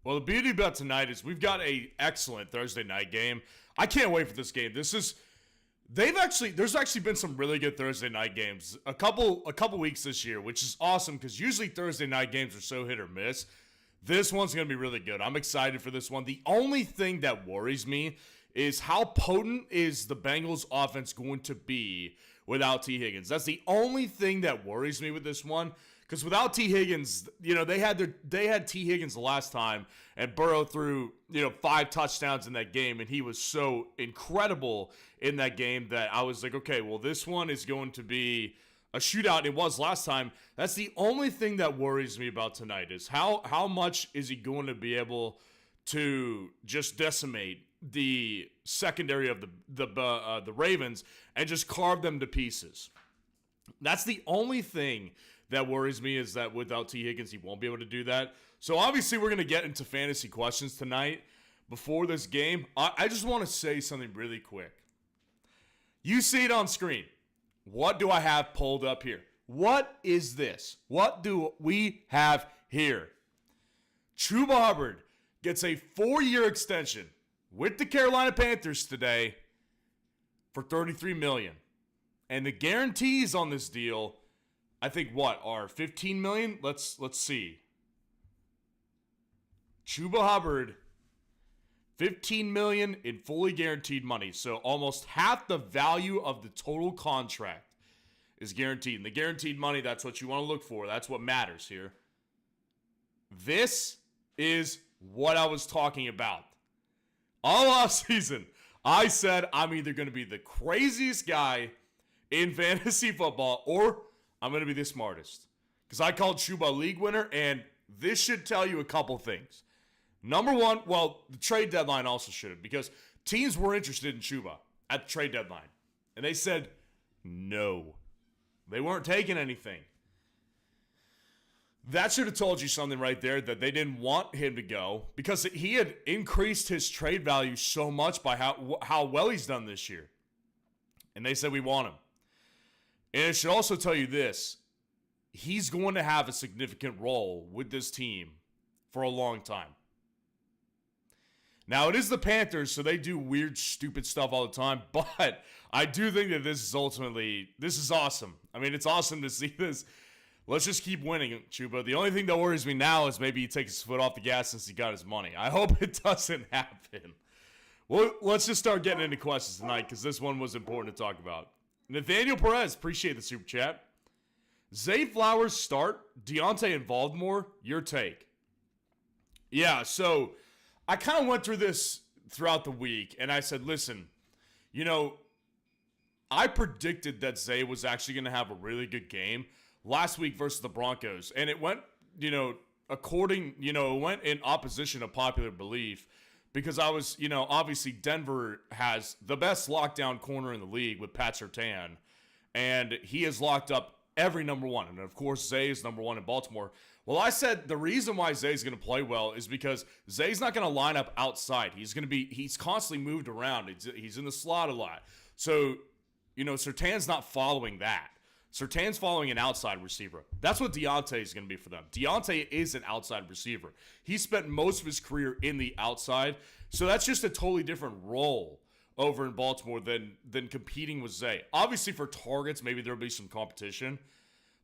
Well, the beauty about tonight is we've got a excellent Thursday night game. I can't wait for this game. There's actually been some really good Thursday night games a couple weeks this year, which is awesome because usually Thursday night games are so hit or miss. This one's going to be really good. I'm excited for this one. The only thing that worries me is how potent is the Bengals offense going to be without T. Higgins. That's the only thing that worries me with this one. Because without T. Higgins, they had T. Higgins the last time, and Burrow threw 5 touchdowns in that game, and he was so incredible in that game that I was like, okay, well, this one is going to be a shootout. It was last time. That's the only thing that worries me about tonight is how much is he going to be able to just decimate the secondary of the Ravens and just carve them to pieces. That's the only thing that worries me, is that without T. Higgins, he won't be able to do that. So obviously we're going to get into fantasy questions tonight before this game. I just want to say something really quick. You see it on screen. What do I have pulled up here? What is this? What do we have here? Chuba Hubbard gets a 4-year extension with the Carolina Panthers today for $33 million. And the guarantees on this deal, I think are $15 million? Let's see. Chuba Hubbard, $15 million in fully guaranteed money. So almost half the value of the total contract is guaranteed. And the guaranteed money, that's what you want to look for. That's what matters here. This is what I was talking about. All offseason, I said I'm either going to be the craziest guy in fantasy football or I'm going to be the smartest. Because I called Chuba a league winner, and this should tell you a couple things. Number one, well, the trade deadline also should have, because teams were interested in Chuba at the trade deadline. And they said no. They weren't taking anything. That should have told you something right there, that they didn't want him to go, because he had increased his trade value so much by how well he's done this year. And they said, we want him. And it should also tell you this. He's going to have a significant role with this team for a long time. Now, it is the Panthers, so they do weird, stupid stuff all the time. But I do think that this is awesome. I mean, it's awesome to see this. Let's just keep winning, Chuba. The only thing that worries me now is maybe he takes his foot off the gas since he got his money. I hope it doesn't happen. Well, let's just start getting into questions tonight, because this one was important to talk about. Nathaniel Perez, appreciate the super chat. Zay Flowers start, Deontay involved more, your take. Yeah, so I kind of went through this throughout the week, and I said, listen, I predicted that Zay was actually going to have a really good game last week versus the Broncos, and it went, it went in opposition to popular belief. Because I was, obviously Denver has the best lockdown corner in the league with Pat Surtain. And he has locked up every number one. And, of course, Zay is number one in Baltimore. Well, I said the reason why Zay's going to play well is because Zay's not going to line up outside. He's constantly moved around. He's in the slot a lot. So, Surtain's not following that. Surtain's following an outside receiver. That's what Deontay is going to be for them. Deontay is an outside receiver. He spent most of his career in the outside, so that's just a totally different role over in Baltimore than competing with Zay. Obviously, for targets, maybe there'll be some competition,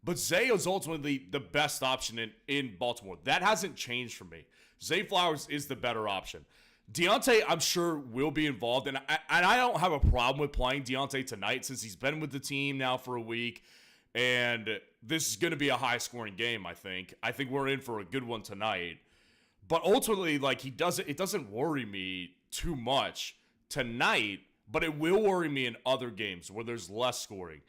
but Zay is ultimately the best option in Baltimore. That hasn't changed for me. Zay Flowers is the better option. Deontay, I'm sure, will be involved, and I don't have a problem with playing Deontay tonight since he's been with the team now for a week, and this is going to be a high-scoring game, I think. I think we're in for a good one tonight. But ultimately, it doesn't worry me too much tonight, but it will worry me in other games where there's less scoring.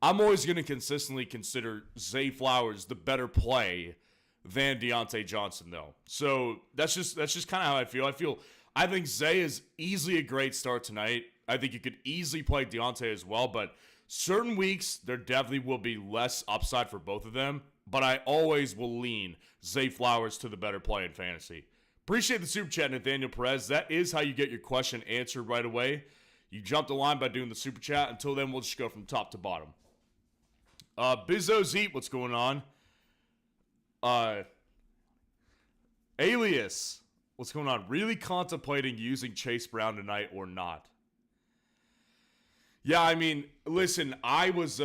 I'm always going to consistently consider Zay Flowers the better play than Deontay Johnson, though. So that's just kind of how I feel. I think Zay is easily a great start tonight. I think you could easily play Deontay as well, but certain weeks there definitely will be less upside for both of them. But I always will lean Zay Flowers to the better play in fantasy. Appreciate the super chat, Nathaniel Perez. That is how you get your question answered right away. You jump the line by doing the super chat. Until then, we'll just go from top to bottom. Bizzo's Eat, what's going on? Alias, what's going on? Really contemplating using Chase Brown tonight or not? Yeah, I mean, listen, I was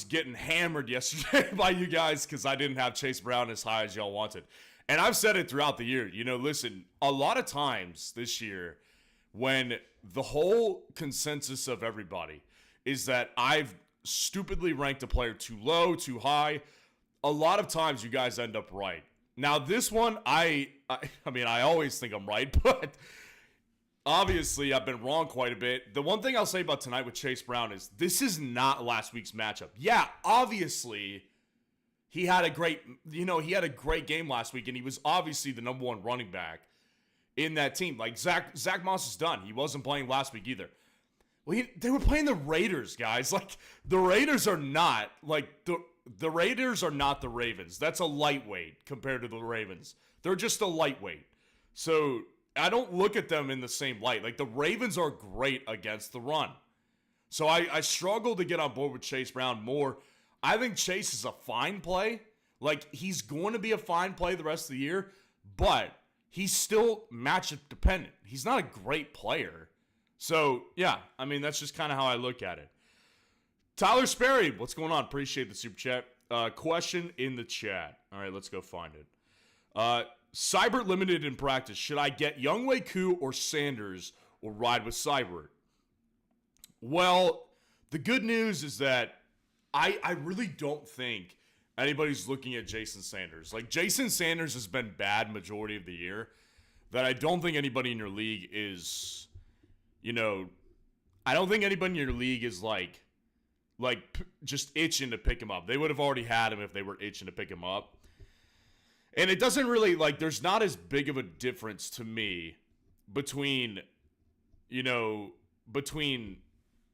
getting hammered yesterday by you guys because I didn't have Chase Brown as high as y'all wanted. And I've said it throughout the year. Listen, a lot of times this year when the whole consensus of everybody is that I've stupidly ranked a player too low, too high, a lot of times you guys end up right. Now, this one, I mean, I always think I'm right, but obviously I've been wrong quite a bit. The one thing I'll say about tonight with Chase Brown is this is not last week's matchup. Yeah, obviously he had a great game last week, and he was obviously the number one running back in that team. Like, Zach Moss is done. He wasn't playing last week either. Well, they were playing the Raiders, guys. Like, the Raiders are not, like, the Raiders are not the Ravens. That's a lightweight compared to the Ravens. They're just a lightweight. So I don't look at them in the same light. Like, the Ravens are great against the run. So I struggle to get on board with Chase Brown more. I think Chase is a fine play. Like, he's going to be a fine play the rest of the year, but he's still matchup dependent. He's not a great player. So, yeah, I mean, that's just kind of how I look at it. Tyler Sperry, what's going on? Appreciate the super chat. Question in the chat. All right, let's go find it. Seibert limited in practice. Should I get Younghoe Koo or Sanders or ride with Seibert? Well, the good news is that I really don't think anybody's looking at Jason Sanders. Like, Jason Sanders has been bad majority of the year. That I don't think anybody in your league is, I don't think anybody in your league is like just itching to pick him up. They would have already had him if they were itching to pick him up. And it doesn't really, there's not as big of a difference to me between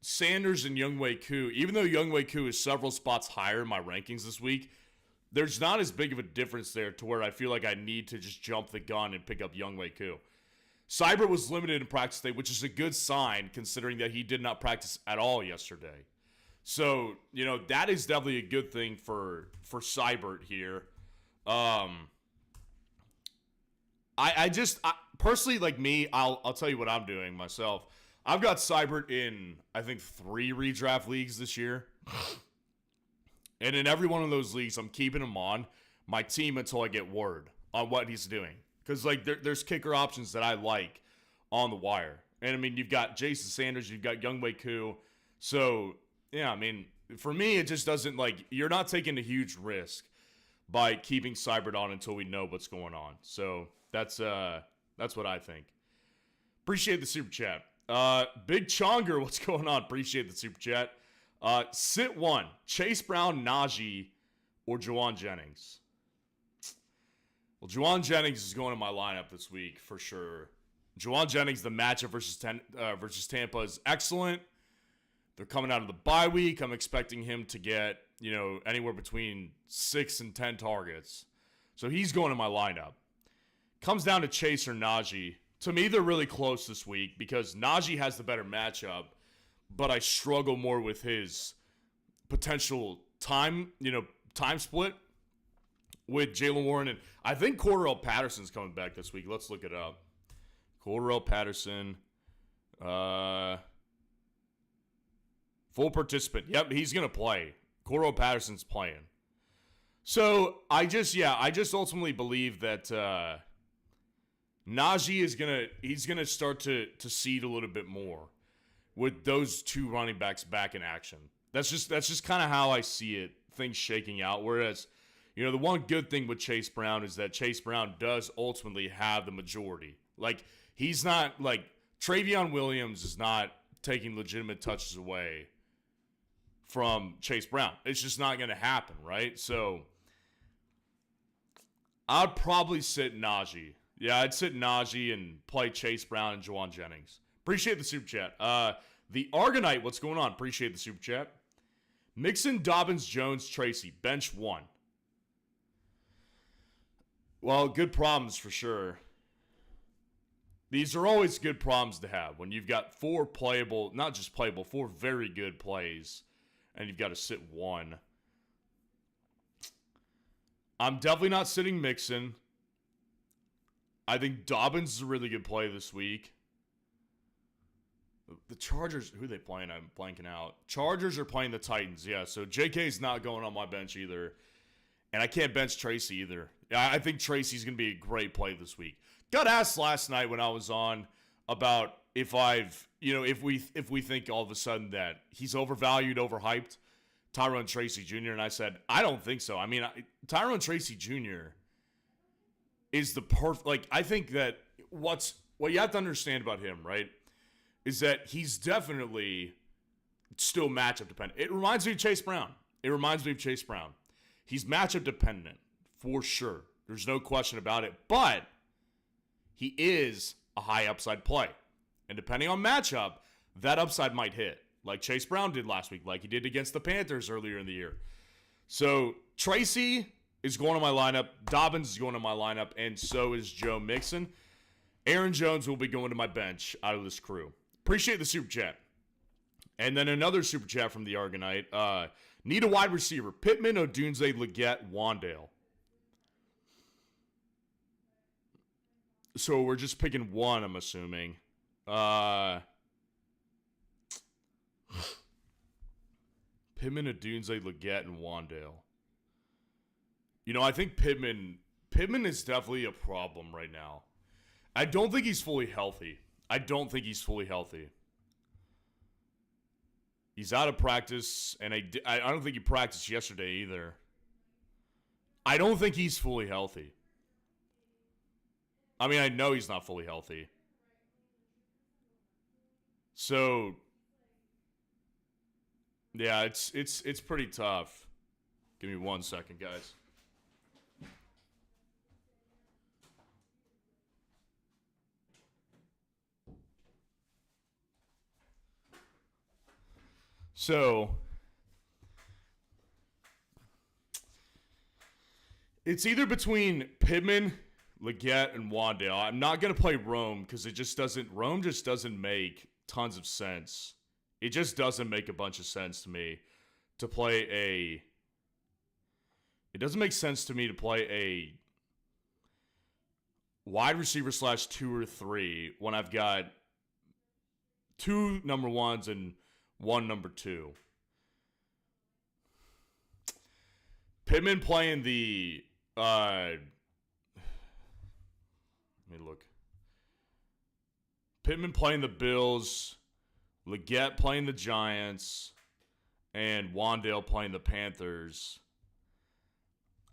Sanders and Younghoe Koo. Even though Younghoe Koo is several spots higher in my rankings this week, there's not as big of a difference there to where I feel like I need to just jump the gun and pick up Younghoe Koo. Seibert was limited in practice today, which is a good sign considering that he did not practice at all yesterday. So, that is definitely a good thing for Seibert here. I personally, like me, I'll tell you what I'm doing myself. I've got Seibert in, I think, 3 redraft leagues this year. And in every one of those leagues, I'm keeping him on my team until I get word on what he's doing. Because, there's kicker options that I like on the wire. And, I mean, you've got Jason Sanders, you've got Younghoe Koo. So, yeah, I mean, for me, it just doesn't, you're not taking a huge risk by keeping Seibert on until we know what's going on. So, that's what I think. Appreciate the super chat. Big Chonger, what's going on? Appreciate the super chat. Sit 1, Chase Brown, Najee, or Juwan Jennings? Well, Juwan Jennings is going in my lineup this week for sure. Juwan Jennings, the matchup versus Tampa is excellent. They're coming out of the bye week. I'm expecting him to get, anywhere between 6 and 10 targets. So he's going in my lineup. Comes down to Chase or Najee. To me, they're really close this week because Najee has the better matchup, but I struggle more with his potential time split with Jaylen Warren. And I think Cordarrelle Patterson's coming back this week. Let's look it up. Cordarrelle Patterson. Full participant. Yep, he's going to play. Cordarrelle Patterson's playing. So, I just ultimately believe that Najee is he's gonna start to seed a little bit more with those 2 running backs back in action. That's just kind of how I see it, things shaking out. Whereas, the one good thing with Chase Brown is that Chase Brown does ultimately have the majority. Like, he's not, Travion Williams is not taking legitimate touches away from Chase Brown. It's just not going to happen, right? So, I'd probably sit Najee. Yeah, I'd sit Najee and play Chase Brown and Juwan Jennings. Appreciate the super chat. The Argonite, what's going on? Appreciate the super chat. Mixon, Dobbins, Jones, Tracy. Bench 1. Well, good problems for sure. These are always good problems to have when you've got 4 playable, not just playable, 4 very good plays, and you've got to sit 1. I'm definitely not sitting Mixon. I think Dobbins is a really good play this week. The Chargers, who are they playing? I'm blanking out. Chargers are playing the Titans, yeah. So JK's not going on my bench either. And I can't bench Tracy either. I think Tracy's going to be a great play this week. Got asked last night when I was on about if we think all of a sudden that he's overvalued, overhyped, Tyrone Tracy Jr., and I said, I don't think so. I mean, Tyrone Tracy Jr. is the perfect, I think that what you have to understand about him, right, is that he's definitely still matchup dependent. It reminds me of Chase Brown. He's matchup dependent, for sure. There's no question about it. But he is a high upside play. And depending on matchup, that upside might hit. Like Chase Brown did last week, like he did against the Panthers earlier in the year. So Tracy is going to my lineup. Dobbins is going to my lineup. And so is Joe Mixon. Aaron Jones will be going to my bench out of this crew. Appreciate the super chat. And then another super chat from the Argonite. Need a wide receiver. Pittman, Odunze, Leggett, Wandale. So we're just picking one, I'm assuming. Pittman, Odunze, Leggett, and Wandale. I think Pittman is definitely a problem right now. I don't think he's fully healthy. He's out of practice, and I don't think he practiced yesterday either. I don't think he's fully healthy. I mean, I know he's not fully healthy. So, yeah, it's pretty tough. Give me 1 second, guys. So, it's either between Pittman, Leggett, and Wandale. I'm not going to play Rome because Rome just doesn't make tons of sense. It just doesn't make a bunch of sense to me to play it doesn't make sense to me to play a wide receiver / 2 or 3 when I've got 2 number ones and 1 number 2. Pittman playing the let me look. Pittman playing the Bills, Leggett playing the Giants, and Wandale playing the Panthers.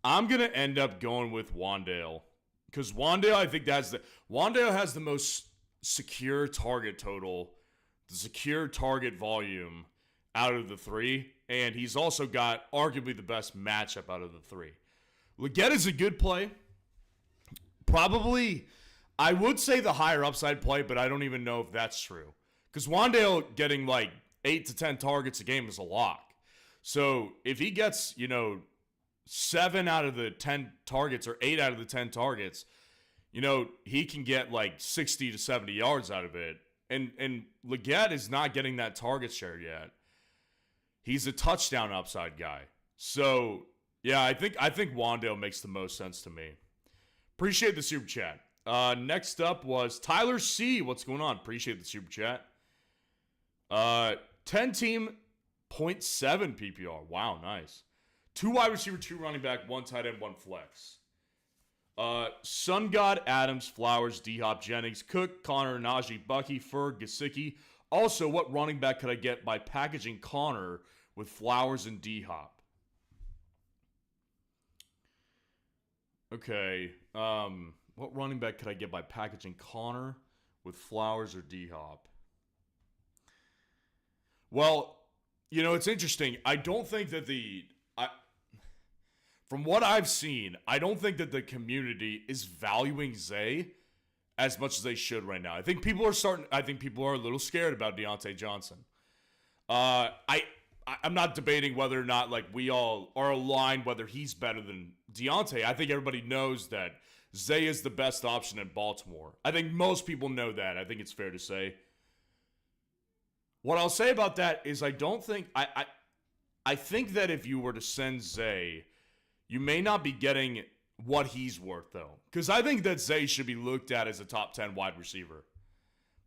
I'm going to end up going with Wandale because Wandale has the most secure target total, the secure target volume out of the 3, and he's also got arguably the best matchup out of the 3. Leggett is a good play. Probably, I would say the higher upside play, but I don't even know if that's true. Because Wandale getting 8 to 10 targets a game is a lock. So if he gets, 7 out of the 10 targets or 8 out of the 10 targets, he can get 60 to 70 yards out of it. And Leggett is not getting that target share yet. He's a touchdown upside guy. So, yeah, I think Wandale makes the most sense to me. Appreciate the super chat. Next up was Tyler C. What's going on? Appreciate the super chat. 10 team, 0.7 PPR. Wow, nice. 2 wide receiver, 2 running back, 1 tight end, 1 flex. Sun God, Adams, Flowers, D-Hop, Jennings, Cook, Connor, Najee, Bucky, Ferg, Gesicki. Also, what running back could I get by packaging Connor with Flowers and D-Hop? Okay. What running back could I get by packaging Connor with Flowers or D-Hop? Well, it's interesting. I don't think that from what I've seen, I don't think that the community is valuing Zay as much as they should right now. I think people are a little scared about Deontay Johnson. I'm not debating whether or not we all are aligned whether he's better than Deontay. I think everybody knows that Zay is the best option in Baltimore. I think most people know that. I think it's fair to say. What I'll say about that is I think that if you were to send Zay, you may not be getting what he's worth, though. Because I think that Zay should be looked at as a top 10 wide receiver.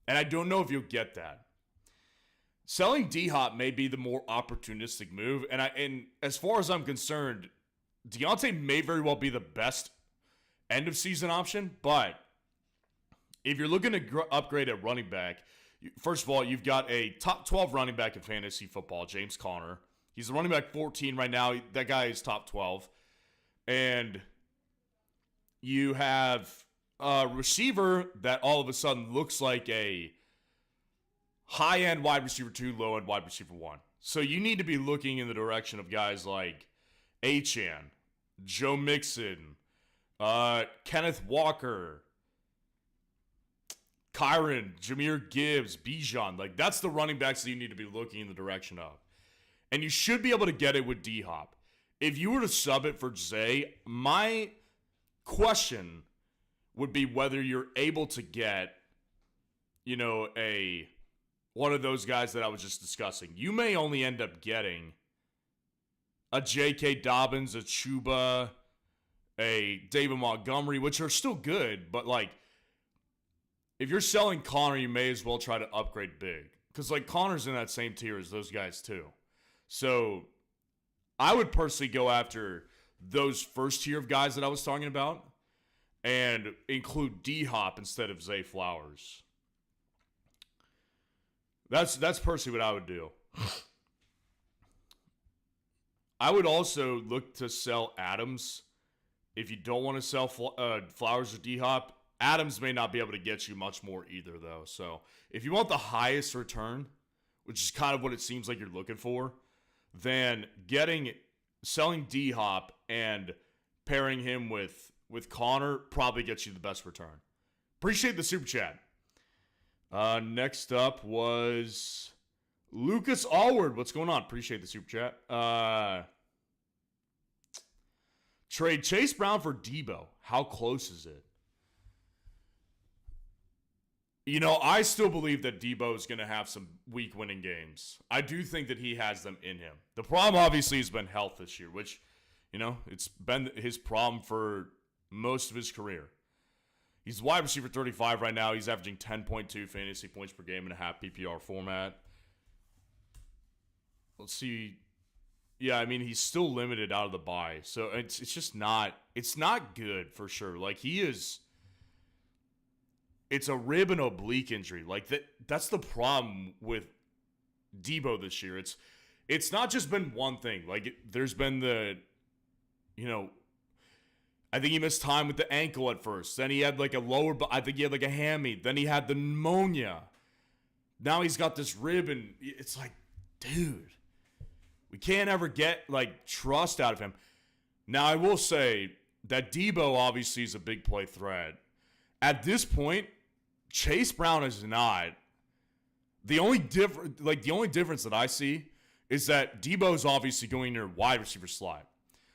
And I don't know if you'll get that. Selling D-Hop may be the more opportunistic move. And as far as I'm concerned, Deontay may very well be the best end-of-season option. But if you're looking to upgrade at running back, first of all, you've got a top 12 running back in fantasy football, James Conner. He's the running back 14 right now. That guy is top 12. And you have a receiver that all of a sudden looks like a high-end wide receiver 2, low-end wide receiver 1. So you need to be looking in the direction of guys like Achane, Joe Mixon, Kenneth Walker, Kyron, Jahmyr Gibbs, Bijan. Like, that's the running backs that you need to be looking in the direction of. And you should be able to get it with D-Hop. If you were to sub it for Zay, my question would be whether you're able to get, one of those guys that I was just discussing. You may only end up getting a J.K. Dobbins, a Chuba, a David Montgomery, which are still good, but like, if you're selling Connor, you may as well try to upgrade big. Because like Connor's in that same tier as those guys too. So I would personally go after those first tier of guys that I was talking about and include D-Hop instead of Zay Flowers. That's personally what I would do. I would also look to sell Adams. If you don't want to sell Flowers or D-Hop, Adams may not be able to get you much more either, though. So if you want the highest return, which is kind of what it seems like you're looking for, then selling D-Hop and pairing him with Connor probably gets you the best return. Appreciate the super chat. Next up was Lucas Allward. What's going on? Appreciate the super chat. Trade Chase Brown for Debo. How close is it? I still believe that Debo is going to have some week winning games. I do think that he has them in him. The problem obviously has been health this year, which, it's been his problem for most of his career. He's wide receiver 35 right now. He's averaging 10.2 fantasy points per game in a half PPR format. Let's see. Yeah, I mean, he's still limited out of the bye. So it's just not good for sure. Like, it's a rib and oblique injury. Like, that's the problem with Debo this year. It's not just been one thing. Like, there's been I think he missed time with the ankle at first. Then he had like I think he had like a hammy. Then he had the pneumonia. Now he's got this rib, and it's like, dude, we can't ever get like trust out of him. Now I will say that Debo obviously is a big play threat. At this point, Chase Brown is not. The only difference that I see is that Debo's obviously going near wide receiver slot.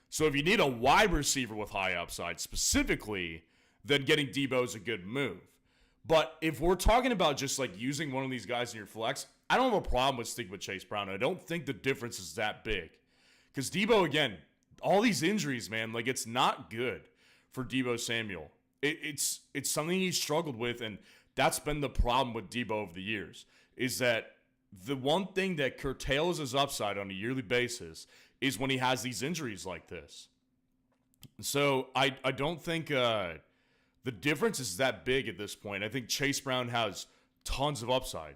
So if you need a wide receiver with high upside specifically, then getting Debo is a good move. But if we're talking about just like using one of these guys in your flex, I don't have a problem with sticking with Chase Brown. I don't think the difference is that big. Because Debo, again, all these injuries, man, like it's not good for Debo Samuel. It's something he's struggled with, and that's been the problem with Debo over the years, is that the one thing that curtails his upside on a yearly basis is when he has these injuries like this. So I don't think the difference is that big at this point. I think Chase Brown has tons of upside.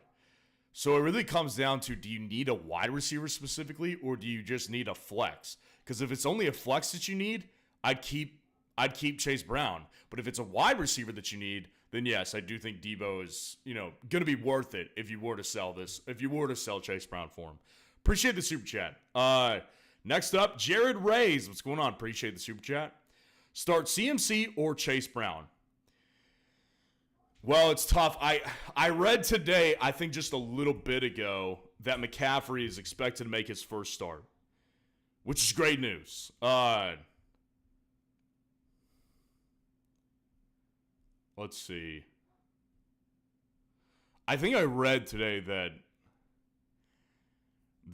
So it really comes down to, do you need a wide receiver specifically, or do you just need a flex? Because if it's only a flex that you need, I'd keep Chase Brown. But if it's a wide receiver that you need, then yes, I do think Debo is, going to be worth it if you were to sell Chase Brown for him. Appreciate the super chat. Next up, Jared Rays. What's going on? Appreciate the super chat. Start CMC or Chase Brown? Well, it's tough. I read today, I think just a little bit ago, that McCaffrey is expected to make his first start, which is great news. Let's see. I think I read today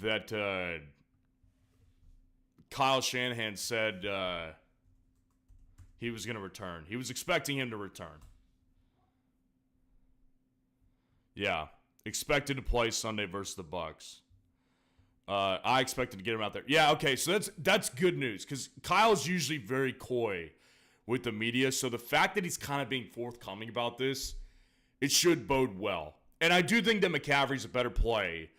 that Kyle Shanahan said he was going to return. He was expecting him to return. Yeah, expected to play Sunday versus the Bucks. I expected to get him out there. Yeah, okay, so that's good news because Kyle's usually very coy with the media. So the fact that he's kind of being forthcoming about this, it should bode well. And I do think that McCaffrey's a better play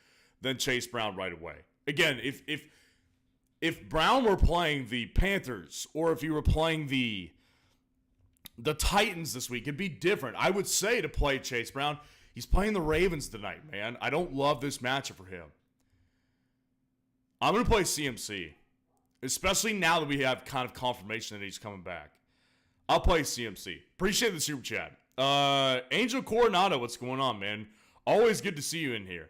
than Chase Brown right away. Again, if Brown were playing the Panthers or if he were playing the Titans this week, it'd be different. I would say to play Chase Brown. He's playing the Ravens tonight, man. I don't love this matchup for him. I'm going to play CMC, especially now that we have kind of confirmation that he's coming back. I'll play CMC. Appreciate the super chat. Angel Coronado, what's going on, man? Always good to see you in here.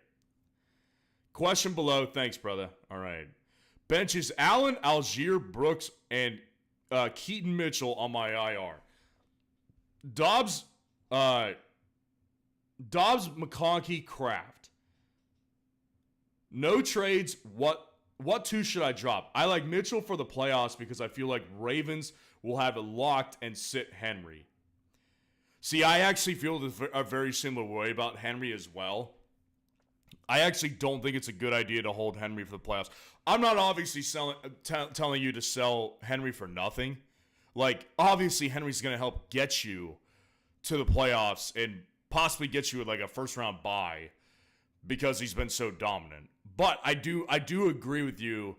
Question below. Thanks, brother. All right. Benches Allen, Algier, Brooks, and Keaton Mitchell on my IR. Dobbs, McConkey, Kraft. No trades. What two should I drop? I like Mitchell for the playoffs because I feel like Ravens will have it locked and sit Henry. See, I actually feel a very similar way about Henry as well. I actually don't think it's a good idea to hold Henry for the playoffs. I'm not obviously telling you to sell Henry for nothing. Like, obviously, Henry's going to help get you to the playoffs and possibly get you like a first-round bye because he's been so dominant. But I do agree with you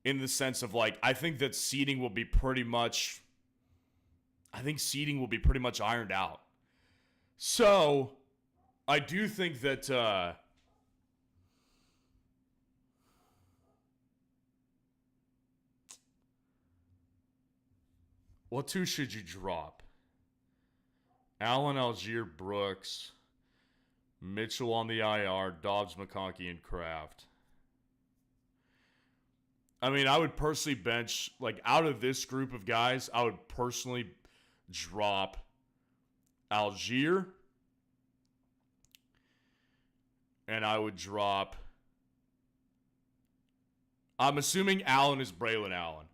in the sense of like I think that seeding will be pretty much ironed out. So I do think that what two should you drop? Allen, Algier, Brooks, Mitchell on the IR, Dobbs, McConkey, and Kraft. I mean, I would personally bench, like, out of this group of guys, I would personally drop Algier. And I would drop... I'm assuming Allen is Braylon Allen.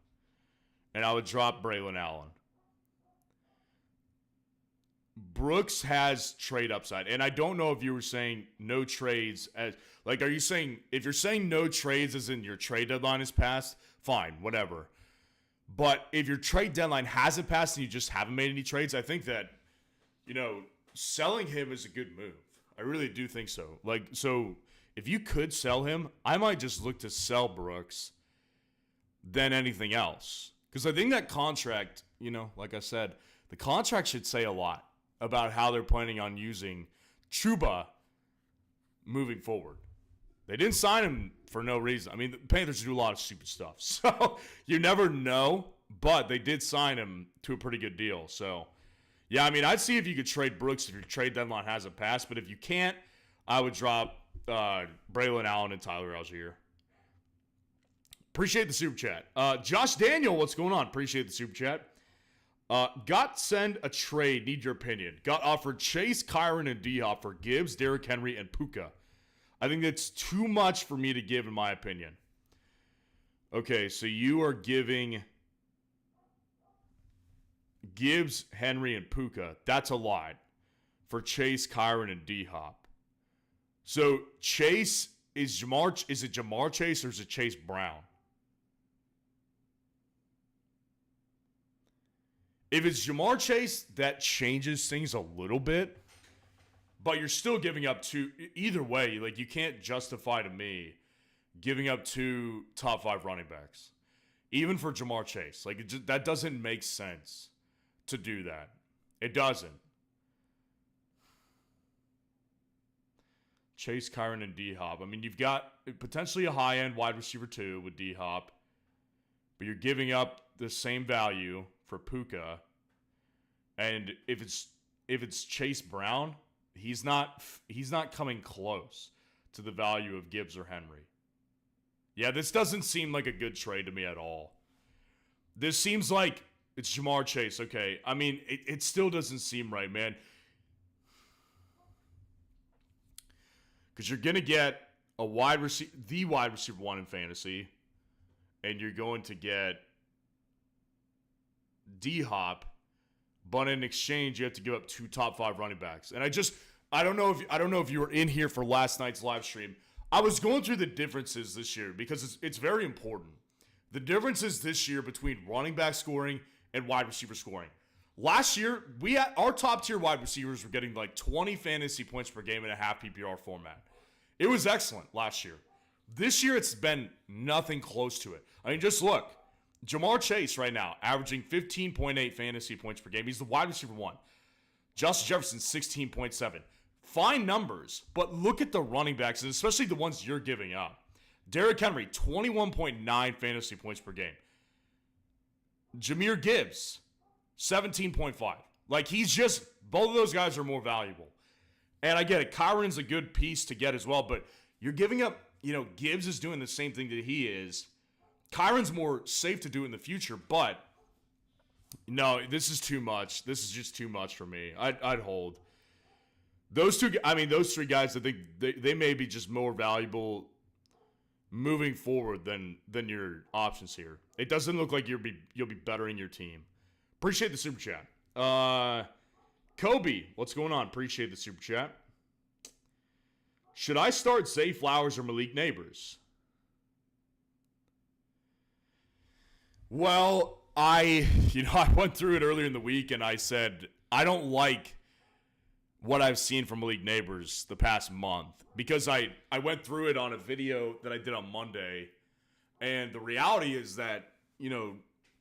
And I would drop Braylon Allen. Brooks has trade upside. And I don't know if you were saying no trades as like, are you saying if you're saying no trades as in your trade deadline is passed, fine, whatever. But if your trade deadline hasn't passed and you just haven't made any trades, I think that, selling him is a good move. I really do think so. Like, so if you could sell him, I might just look to sell Brooks than anything else. Because I think that contract, like I said, the contract should say a lot about how they're planning on using Chuba moving forward. They didn't sign him for no reason. I mean, the Panthers do a lot of stupid stuff. So you never know, but they did sign him to a pretty good deal. So, yeah, I mean, I'd see if you could trade Brooks if your trade deadline hasn't passed. But if you can't, I would drop Braylon Allen and Tyler Algier. Appreciate the super chat. Josh Daniel, what's going on? Appreciate the super chat. Got send a trade. Need your opinion. Got offered Chase, Kyron, and D-Hop for Gibbs, Derrick Henry, and Puka. I think that's too much for me to give, in my opinion. Okay, so you are giving Gibbs, Henry, and Puka. That's a lot for Chase, Kyron, and D-Hop. So Chase is it Jamar Chase or is it Chase Brown? If it's Jamar Chase, that changes things a little bit. But you're still giving up either way, like you can't justify to me giving up 2 top 5 running backs. Even for Jamar Chase. Like that doesn't make sense to do that. It doesn't. Chase, Kyron, and D-Hop. I mean, you've got potentially a high-end wide receiver 2 with D-Hop. But you're giving up the same value for Puka. And if it's Chase Brown, he's not coming close to the value of Gibbs or Henry. Yeah, this doesn't seem like a good trade to me at all. This seems like it's Jamar Chase. Okay, I mean, it still doesn't seem right, man. Because you're going to get the wide receiver 1 in fantasy, and you're going to get D-Hop, but in exchange you have to give up 2 top 5 running backs. And I don't know if you were in here for last night's live stream. I was going through the differences this year because it's very important. The differences this year between running back scoring and wide receiver scoring. Last year, our top tier wide receivers were getting like 20 fantasy points per game in a half PPR format. It was excellent last year. This year, it's been nothing close to it. I mean, just look. Jamar Chase right now, averaging 15.8 fantasy points per game. He's the wide receiver 1. Justin Jefferson, 16.7. Fine numbers, but look at the running backs, and especially the ones you're giving up. Derrick Henry, 21.9 fantasy points per game. Jahmyr Gibbs, 17.5. Like, both of those guys are more valuable. And I get it, Kyron's a good piece to get as well, but you're giving up, Gibbs is doing the same thing that he is. Kyron's more safe to do in the future, but no, this is too much. This is just too much for me. I'd hold. Those 3 guys, I think they may be just more valuable moving forward than your options here. It doesn't look like you'll be bettering your team. Appreciate the super chat. Kobe, what's going on? Appreciate the super chat. Should I start Zay Flowers or Malik Neighbors? Well, I went through it earlier in the week and I said I don't like what I've seen from Malik Neighbors the past month because I went through it on a video that I did on Monday, and the reality is that,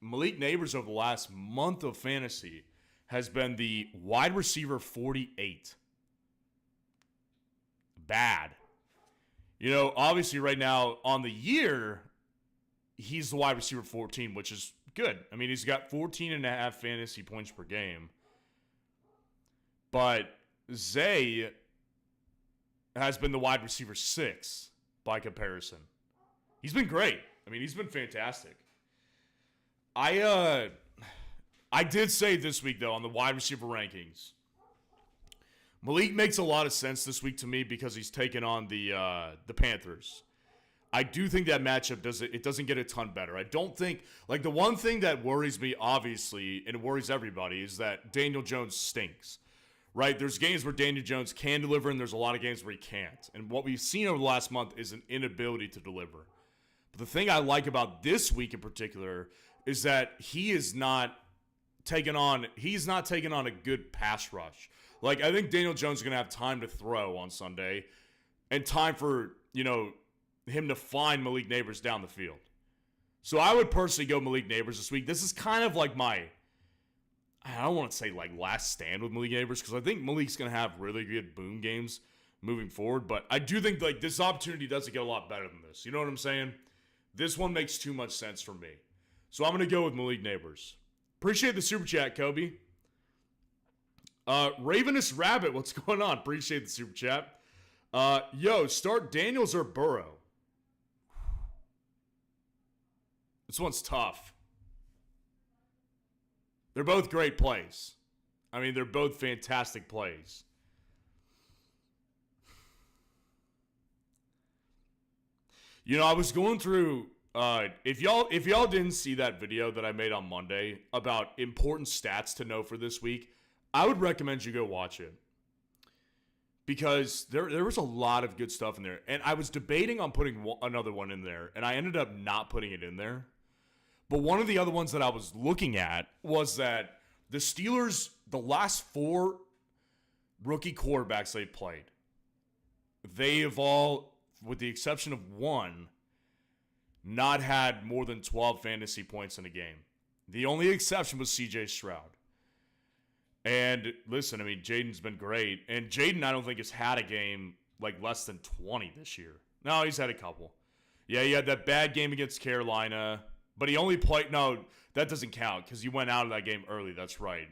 Malik Neighbors over the last month of fantasy has been the wide receiver 48. Bad. Obviously right now on the year, he's the wide receiver 14, which is good. I mean, he's got 14.5 fantasy points per game. But Zay has been the wide receiver 6 by comparison. He's been great. I mean, he's been fantastic. I did say this week, though, on the wide receiver rankings, Malik makes a lot of sense this week to me because he's taken on the Panthers. I do think that matchup doesn't get a ton better. I don't think, the one thing that worries me, obviously, and it worries everybody, is that Daniel Jones stinks, right? There's games where Daniel Jones can deliver, and there's a lot of games where he can't. And what we've seen over the last month is an inability to deliver. But the thing I like about this week in particular is that he's not taking on a good pass rush. I think Daniel Jones is going to have time to throw on Sunday and time for, him to find Malik Neighbors down the field. So I would personally go Malik Neighbors this week. This is kind of like I don't want to say last stand with Malik Neighbors because I think Malik's going to have really good boom games moving forward. But I do think this opportunity doesn't get a lot better than this. You know what I'm saying? This one makes too much sense for me. So I'm going to go with Malik Neighbors. Appreciate the super chat, Kobe. Ravenous Rabbit, what's going on? Appreciate the super chat. Start Daniels or Burrow? This one's tough. They're both great plays. I mean, they're both fantastic plays. I was going through if y'all didn't see that video that I made on Monday about important stats to know for this week, I would recommend you go watch it. Because there was a lot of good stuff in there. And I was debating on putting another one in there, and I ended up not putting it in there. But one of the other ones that I was looking at was that the Steelers, the last 4 rookie quarterbacks they've played, they have all, with the exception of one, not had more than 12 fantasy points in a game. The only exception was C.J. Stroud. And listen, I mean, Jaden's been great. And Jaden, I don't think, has had a game less than 20 this year. No, he's had a couple. Yeah, he had that bad game against Carolina. But he only played, no, that doesn't count because he went out of that game early. That's right.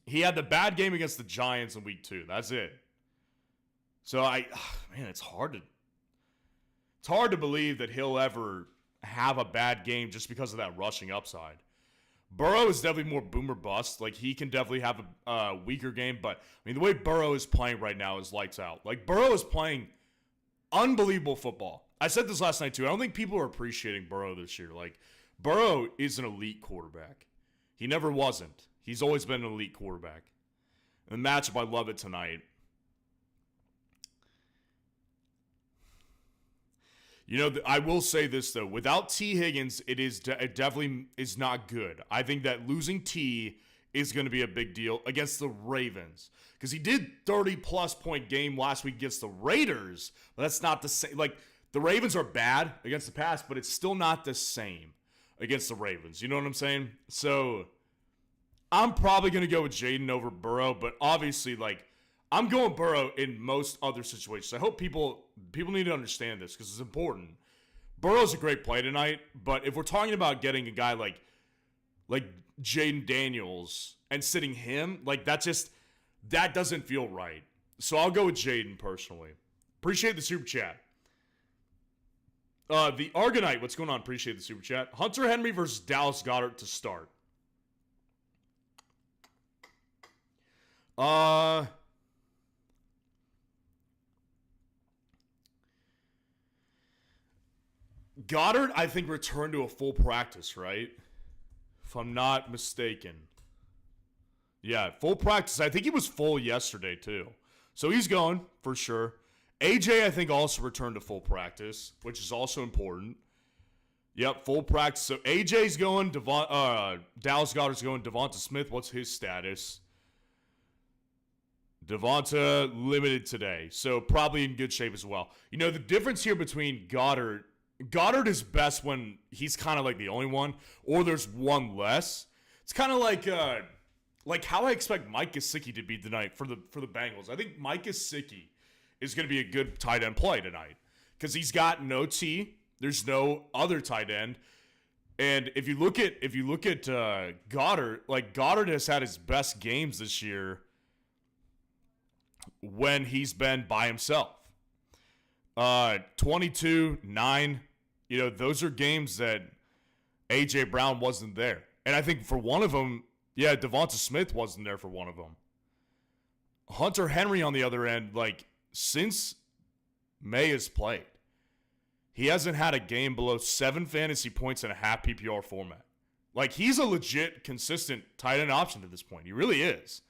He had the bad game against the Giants in week 2. That's it. So it's hard to believe that he'll ever have a bad game just because of that rushing upside. Burrow is definitely more boomer bust. He can definitely have a weaker game, but I mean the way Burrow is playing right now is lights out. Burrow is playing unbelievable football. I said this last night too. I don't think people are appreciating Burrow this year. Burrow is an elite quarterback. He never wasn't. He's always been an elite quarterback. And the matchup, I love it tonight. You know, I will say this, though. Without T. Higgins, it definitely is not good. I think that losing T is going to be a big deal against the Ravens. Because he did 30-plus point game last week against the Raiders. But that's not the same. Like, the Ravens are bad against the pass, but it's still not the same against the Ravens. You know what I'm saying? So, I'm probably going to go with Jaden over Burrow. But obviously, like, I'm going Burrow in most other situations. I hope people need to understand this because it's important. Burrow's a great play tonight, but if we're talking about getting a guy like Jaden Daniels and sitting him, like that doesn't feel right. So I'll go with Jaden personally. Appreciate the super chat. The Argonite, what's going on? Appreciate the super chat. Hunter Henry versus Dallas Goedert to start. Goddard, I think, returned to a full practice, right? If I'm not mistaken. Yeah, full practice. I think he was full yesterday, too. So he's going, for sure. AJ, I think, also returned to full practice, which is also important. Yep, full practice. So AJ's going, Dallas Goedert's going, Devonta Smith, what's his status? Devonta limited today, so probably in good shape as well. You know, the difference here between Goddard is best when he's kind of like the only one, or there's one less. It's kind of like how I expect Mike Gesicki to be tonight for the Bengals. I think Mike Gesicki is going to be a good tight end play tonight because he's got no T. There's no other tight end, and if you look at Goddard, like Goddard has had his best games this year when he's been by himself. 22-9. You know, those are games that A.J. Brown wasn't there. And I think for one of them, yeah, Devonta Smith wasn't there for one of them. Hunter Henry, on the other end, like, since May has played, he hasn't had a game below 7 fantasy points in a half PPR format. Like, he's a legit, consistent tight end option at this point. He really is.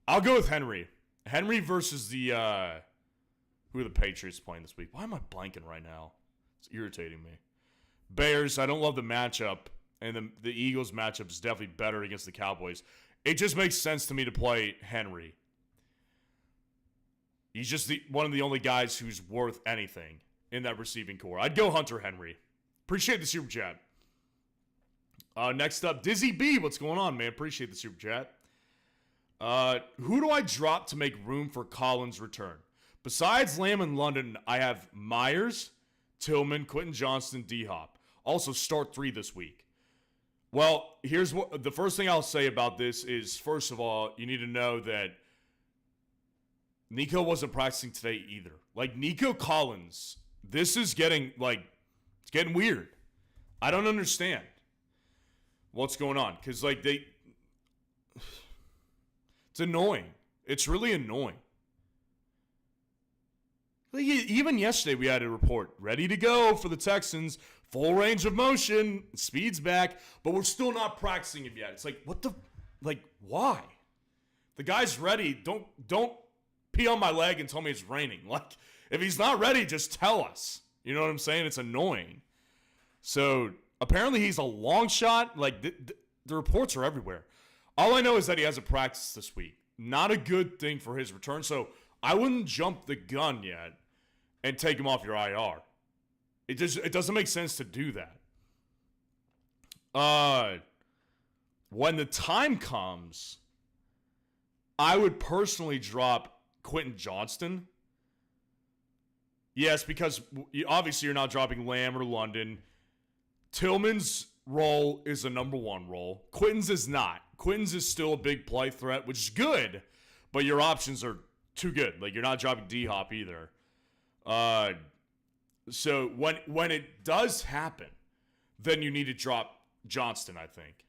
I'll go with Henry. Henry versus the, who are the Patriots playing this week? Why am I blanking right now? It's irritating me. Bears, I don't love the matchup, and the Eagles matchup is definitely better against the Cowboys. It just makes sense to me to play Henry. He's just one of the only guys who's worth anything in that receiving core. I'd go Hunter Henry. Appreciate the super chat. Next up, Dizzy B. What's going on, man? Appreciate the super chat. Who do I drop to make room for Collins' return? Besides Lamb and London, I have Myers, Tillman, Quentin Johnston, D-Hop. Also, start 3 this week. Well, here's what the first thing I'll say about this is, first of all, you need to know that Nico wasn't practicing today either. Like, Nico Collins, this is getting, it's getting weird. I don't understand what's going on. Because, it's annoying. It's really annoying. Even yesterday we had a report ready to go for the Texans, full range of motion, speed's back, but we're still not practicing him yet. It's like, why? The guy's ready. Don't pee on my leg and tell me it's raining. Like, if he's not ready, just tell us. You know what I'm saying? It's annoying. So apparently he's a long shot. Like, the reports are everywhere. All I know is that he hasn't practiced this week. Not a good thing for his return. So I wouldn't jump the gun yet and take him off your IR. It doesn't make sense to do that. When the time comes, I would personally drop Quentin Johnston. Yes, because obviously you're not dropping Lamb or London. Tillman's role is a number 1 role. Quentin's is not. Quentin's is still a big play threat, which is good, but your options are too good. Like, you're not dropping D-Hop either. So when it does happen, then you need to drop Johnston, I think.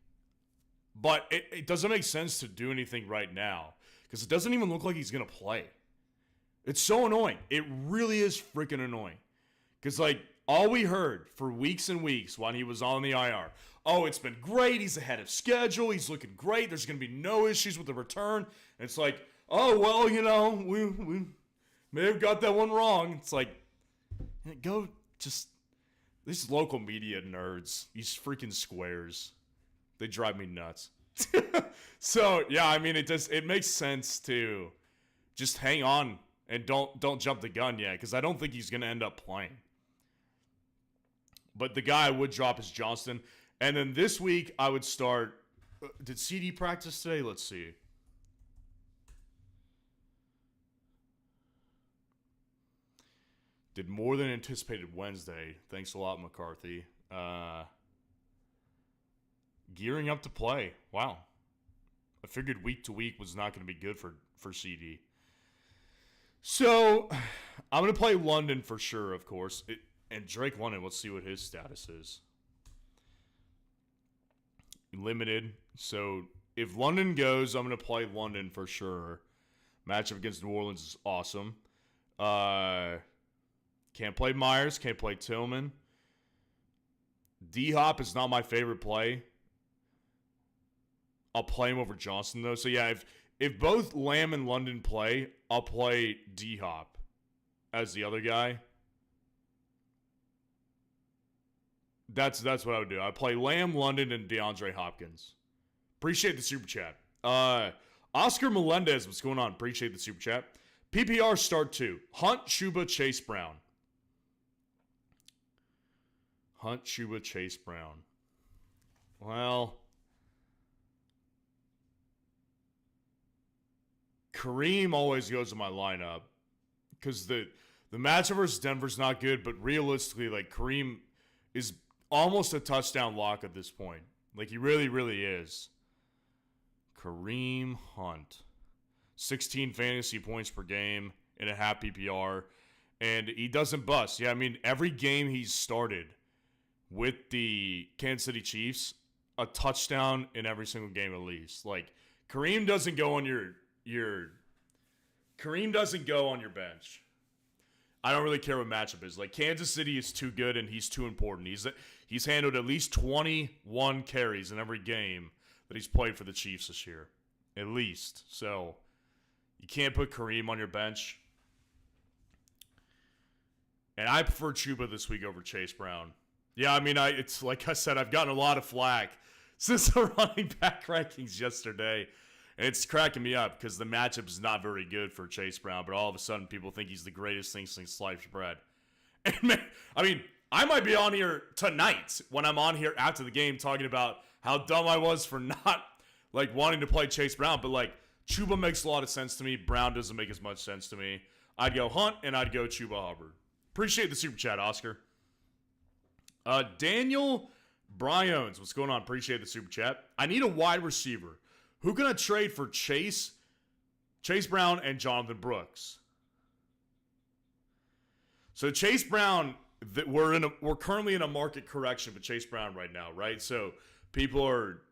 But it doesn't make sense to do anything right now because it doesn't even look like he's going to play. It's so annoying. It really is freaking annoying. Because, all we heard for weeks and weeks when he was on the IR, oh, it's been great. He's ahead of schedule. He's looking great. There's going to be no issues with the return. And it's like, oh, well, we may have got that one wrong. It's like, go just, these local media nerds, these freaking squares, they drive me nuts. So, yeah, I mean, it makes sense to just hang on and don't jump the gun yet, because I don't think he's going to end up playing. But the guy I would drop is Johnston. And then this week, I would start... did CD practice today? Let's see. Did more than anticipated Wednesday. Thanks a lot, McCarthy. Gearing up to play. Wow. I figured week to week was not going to be good for CD. So, I'm going to play London for sure, of course. And Drake London, let's see what his status is. Limited. So, if London goes, I'm going to play London for sure. Matchup against New Orleans is awesome. Can't play Myers. Can't play Tillman. D-Hop is not my favorite play. I'll play him over Johnston, though. So, yeah, if both Lamb and London play, I'll play D-Hop as the other guy. That's what I would do. I'd play Lamb, London, and DeAndre Hopkins. Appreciate the super chat. Oscar Melendez, what's going on? Appreciate the super chat. PPR start 2. Hunt, Chuba, Chase Brown. Hunt, Chuba, Chase Brown. Well, Kareem always goes in my lineup because the matchup versus Denver's not good, but realistically, like, Kareem is almost a touchdown lock at this point. Like, he really, really is. Kareem Hunt. 16 fantasy points per game in a half PPR. And he doesn't bust. Yeah, I mean, every game he's started with the Kansas City Chiefs, a touchdown in every single game at least. Like, Kareem doesn't go on Kareem doesn't go on your bench. I don't really care what matchup is. Like, Kansas City is too good and he's too important. He's handled at least 21 carries in every game that he's played for the Chiefs this year. At least. So, you can't put Kareem on your bench. And I prefer Chuba this week over Chase Brown. Yeah, I mean, it's like I said, I've gotten a lot of flack since the running back rankings yesterday. And it's cracking me up because the matchup is not very good for Chase Brown, but all of a sudden people think he's the greatest thing since sliced bread. And man, I mean, I might be on here tonight when I'm on here after the game talking about how dumb I was for not, like, wanting to play Chase Brown. But, like, Chuba makes a lot of sense to me. Brown doesn't make as much sense to me. I'd go Hunt, and I'd go Chuba Hubbard. Appreciate the super chat, Oscar. Daniel Bryones, what's going on? Appreciate the super chat. I need a wide receiver. Who can I trade for Chase Brown, and Jonathan Brooks? So Chase Brown, we're currently in a market correction for Chase Brown right now, right? So people are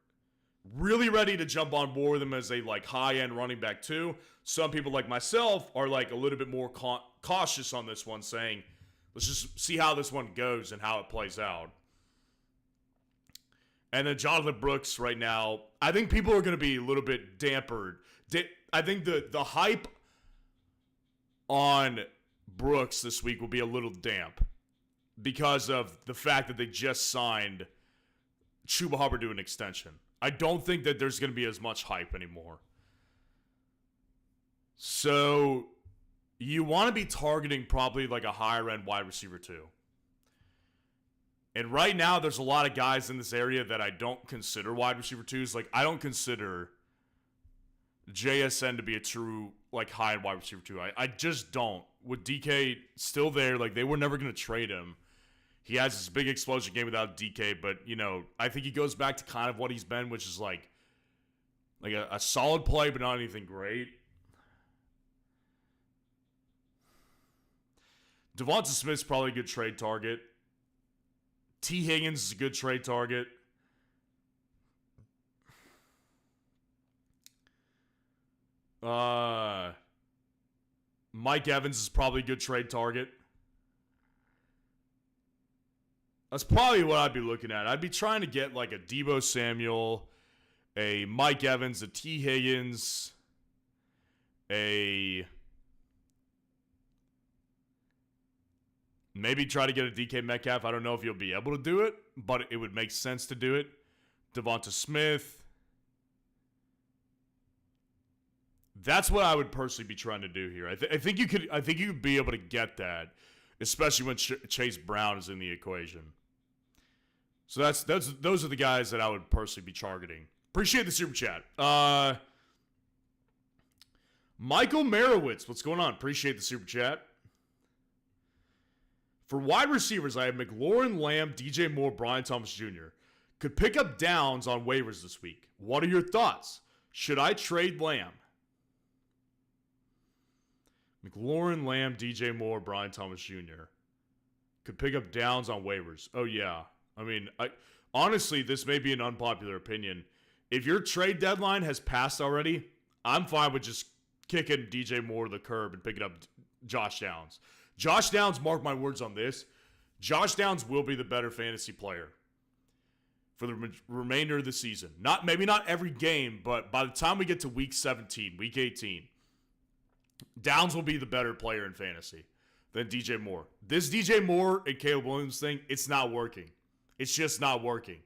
really ready to jump on board with him as a, like, high-end running back too. Some people like myself are, like, a little bit more cautious on this one, saying, let's just see how this one goes and how it plays out. And then Jonathan Brooks right now, I think people are going to be a little bit dampered. I think the hype on Brooks this week will be a little damp because of the fact that they just signed Chuba Hubbard to an extension. I don't think that there's going to be as much hype anymore. So you want to be targeting probably like a higher end wide receiver too. And right now, there's a lot of guys in this area that I don't consider wide receiver twos. Like, I don't consider JSN to be a true, like, high-end wide receiver two. I just don't. With DK still there, like, they were never going to trade him. He has this big explosion game without DK, but, you know, I think he goes back to kind of what he's been, which is, like a solid play, but not anything great. Devonta Smith's probably a good trade target. T. Higgins is a good trade target. Mike Evans is probably a good trade target. That's probably what I'd be looking at. I'd be trying to get like a Deebo Samuel, a Mike Evans, a T. Higgins, maybe try to get a DK Metcalf. I don't know if you'll be able to do it, but it would make sense to do it. Devonta Smith. That's what I would personally be trying to do here. I think you could. I think you'd be able to get that, especially when Chase Brown is in the equation. So those are the guys that I would personally be targeting. Appreciate the super chat. Michael Merowitz, what's going on? Appreciate the super chat. For wide receivers, I have McLaurin, Lamb, DJ Moore, Brian Thomas Jr. Could pick up downs on waivers this week. What are your thoughts? Should I trade Lamb? McLaurin, Lamb, DJ Moore, Brian Thomas Jr. Could pick up downs on waivers. Oh, yeah. I mean, honestly, this may be an unpopular opinion. If your trade deadline has passed already, I'm fine with just kicking DJ Moore to the curb and picking up Josh Downs. Josh Downs, mark my words on this, Josh Downs will be the better fantasy player for the remainder of the season. Maybe not every game, but by the time we get to week 17, week 18, Downs will be the better player in fantasy than DJ Moore. This DJ Moore and Caleb Williams thing, it's not working. It's just not working.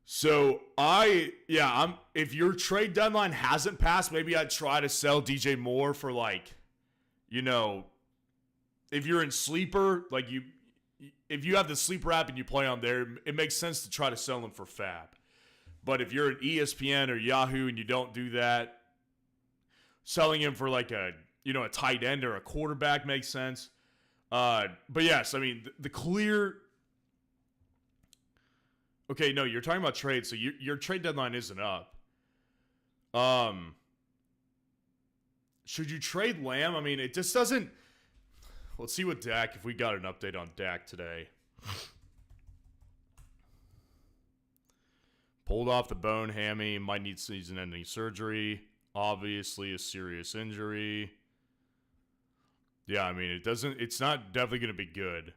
So, if your trade deadline hasn't passed, maybe I'd try to sell DJ Moore for if you're in Sleeper, if you have the Sleeper app and you play on there, it makes sense to try to sell him for Fab. But if you're an ESPN or Yahoo and you don't do that, selling him for a tight end or a quarterback makes sense. But yes, I mean, the clear... Okay, no, you're talking about trade, so your trade deadline isn't up. Should you trade Lamb? I mean, it just doesn't... Let's see what Dak, if we got an update on Dak today. Pulled off the bone hammy, might need season-ending surgery. Obviously a serious injury. Yeah, I mean, it's not definitely going to be good.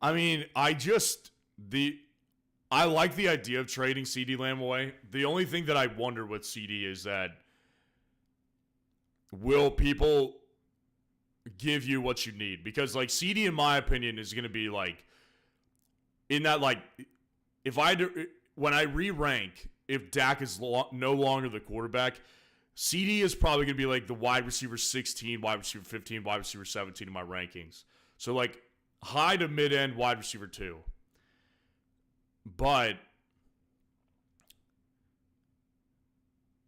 I mean, I like the idea of trading CeeDee Lamb away. The only thing that I wonder with CeeDee is that will people give you what you need? Because CeeDee, in my opinion, is going to be when I re-rank, if Dak is no longer the quarterback, CeeDee is probably going to be the wide receiver 16, wide receiver 15, wide receiver 17 in my rankings. So high to mid-end wide receiver 2. But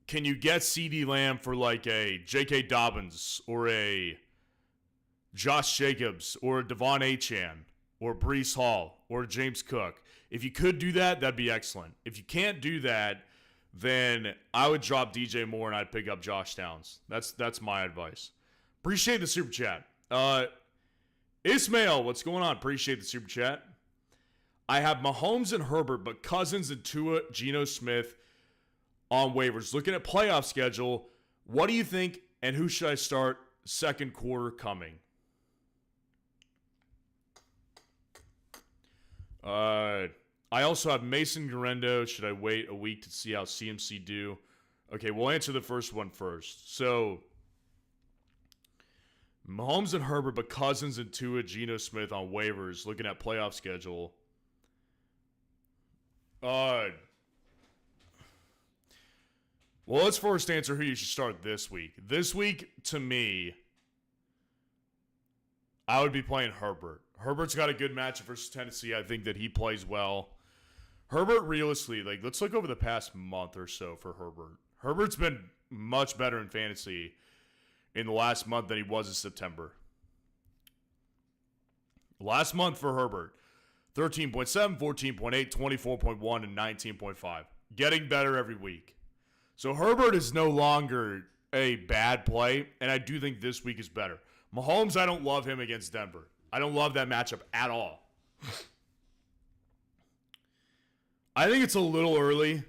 can you get CeeDee Lamb for a J.K. Dobbins or a Josh Jacobs or a Devon Achane or Breece Hall or James Cook? If you could do that, that'd be excellent. If you can't do that, then I would drop DJ Moore and I'd pick up Josh Downs. That's my advice. Appreciate the super chat. Ismail, what's going on? Appreciate the super chat. I have Mahomes and Herbert, but Cousins and Tua, Geno Smith on waivers. Looking at playoff schedule, what do you think and who should I start second quarter coming? I also have Mason Garendo. Should I wait a week to see how CMC do? Okay, we'll answer the first one first. So, Mahomes and Herbert, but Cousins and Tua, Geno Smith on waivers. Looking at playoff schedule. Well, let's first answer who you should start this week. This week, to me, I would be playing Herbert. Herbert's got a good matchup versus Tennessee. I think that he plays well. Herbert, realistically, let's look over the past month or so for Herbert. Herbert's been much better in fantasy in the last month than he was in September. Last month for Herbert, 13.7, 14.8, 24.1, and 19.5. Getting better every week. So Herbert is no longer a bad play, and I do think this week is better. Mahomes, I don't love him against Denver. I don't love that matchup at all. I think it's a little early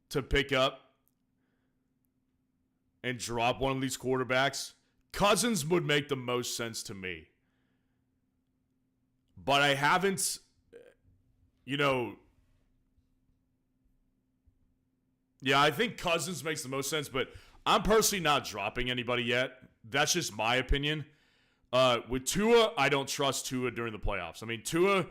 to pick up and drop one of these quarterbacks. Cousins would make the most sense to me. But I haven't, yeah, I think Cousins makes the most sense, but I'm personally not dropping anybody yet. That's just my opinion. With Tua, I don't trust Tua during the playoffs. I mean, Tua,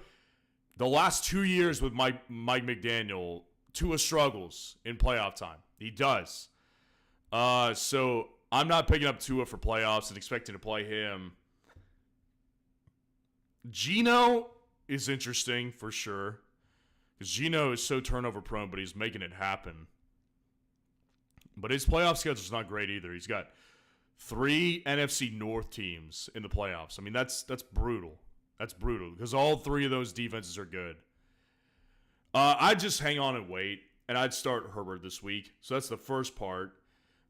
the last 2 years with Mike McDaniel, Tua struggles in playoff time. He does. So I'm not picking up Tua for playoffs and expecting to play him. Geno is interesting for sure, because Geno is so turnover prone, but he's making it happen. But his playoff schedule is not great either. He's got 3 NFC North teams in the playoffs. I mean, that's brutal. That's brutal because all 3 of those defenses are good. I'd just hang on and wait, and I'd start Herbert this week. So that's the first part.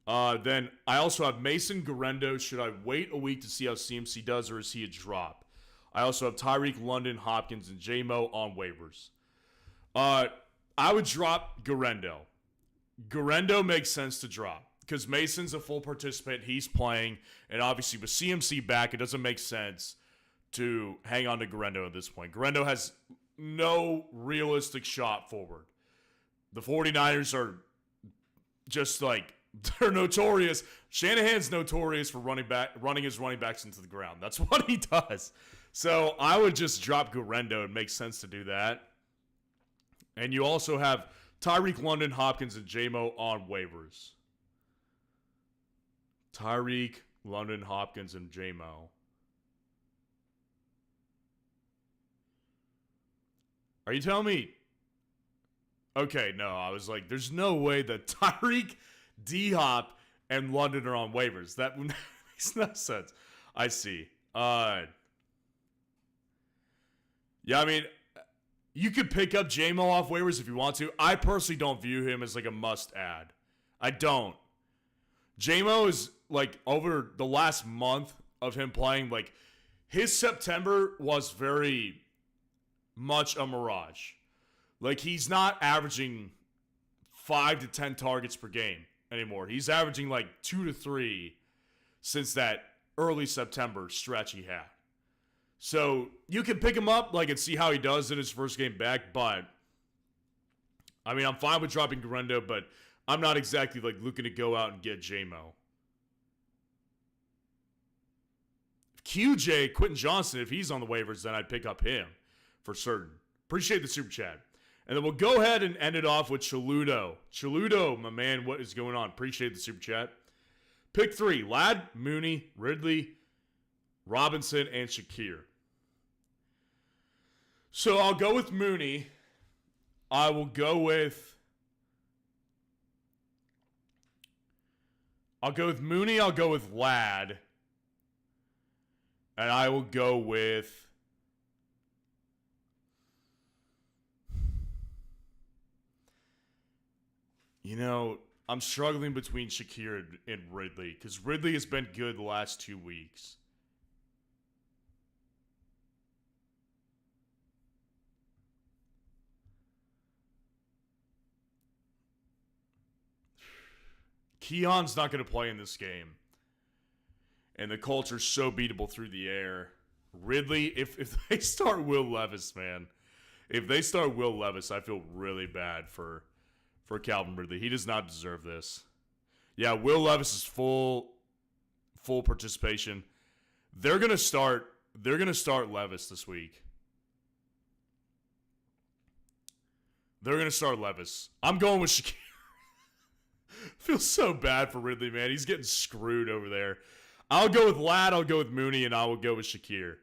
Then I also have Mason Garendo. Should I wait a week to see how CMC does, or is he a drop? I also have Tyreek, London, Hopkins, and J-Mo on waivers. I would drop Garendo. Garendo makes sense to drop because Mason's a full participant. He's playing, and obviously with CMC back, it doesn't make sense to hang on to Garendo at this point. Garendo has no realistic shot forward. The 49ers are just like, they're notorious. Shanahan's notorious for running his running backs into the ground. That's what he does. So I would just drop Garendo. It makes sense to do that. And you also have Tyreek, London, Hopkins, and J-Mo on waivers. Tyreek, London, Hopkins, and J-Mo. Are you telling me? Okay, no. I was like, there's no way that Tyreek, D-Hop, and London are on waivers. That makes no sense. I see. Yeah, I mean, you could pick up J-Mo off waivers if you want to. I personally don't view him as like a must-add. I don't. J-Mo is like, over the last month of him playing, like, his September was very much a mirage. Like, he's not averaging 5 to 10 targets per game anymore. He's averaging like 2 to 3 since that early September stretch he had. So you can pick him up and see how he does in his first game back, but I mean, I'm fine with dropping Garendo, but I'm not exactly looking to go out and get J-Mo. QJ, Quentin Johnson, if he's on the waivers, then I'd pick up him for certain. Appreciate the super chat. And then we'll go ahead and end it off with Chaluto. Chaluto, my man, what is going on? Appreciate the super chat. Pick 3, Ladd, Mooney, Ridley, Robinson, and Shakir. So I'll go with Mooney. I will go with Mooney. I'll go with Ladd. And I will go with I'm struggling between Shakir and Ridley because Ridley has been good the last 2 weeks. Keon's not going to play in this game. And the culture's so beatable through the air. Ridley, if they start Will Levis, man. If they start Will Levis, I feel really bad for Calvin Ridley. He does not deserve this. Yeah, Will Levis is full participation. They're gonna start Levis this week. They're gonna start Levis. I'm going with Shakir. Feel so bad for Ridley, man. He's getting screwed over there. I'll go with Ladd, I'll go with Mooney, and I will go with Shakir.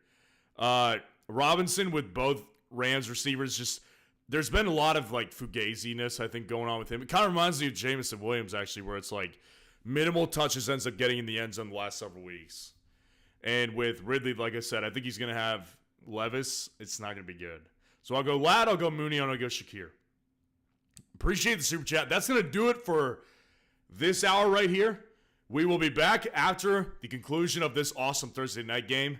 Robinson with both Rams receivers, just there's been a lot of fugaziness, I think, going on with him. It kind of reminds me of Jameson Williams, actually, where it's minimal touches ends up getting in the end zone the last several weeks. And with Ridley, like I said, I think he's going to have Levis. It's not going to be good. So I'll go Ladd, I'll go Mooney, and I'll go Shakir. Appreciate the super chat. That's going to do it for this hour right here. We will be back after the conclusion of this awesome Thursday night game.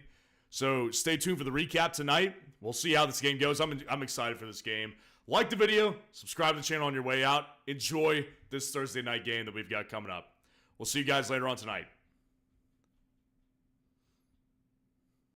So stay tuned for the recap tonight. We'll see how this game goes. I'm excited for this game. Like the video, subscribe to the channel on your way out. Enjoy this Thursday night game that we've got coming up. We'll see you guys later on tonight.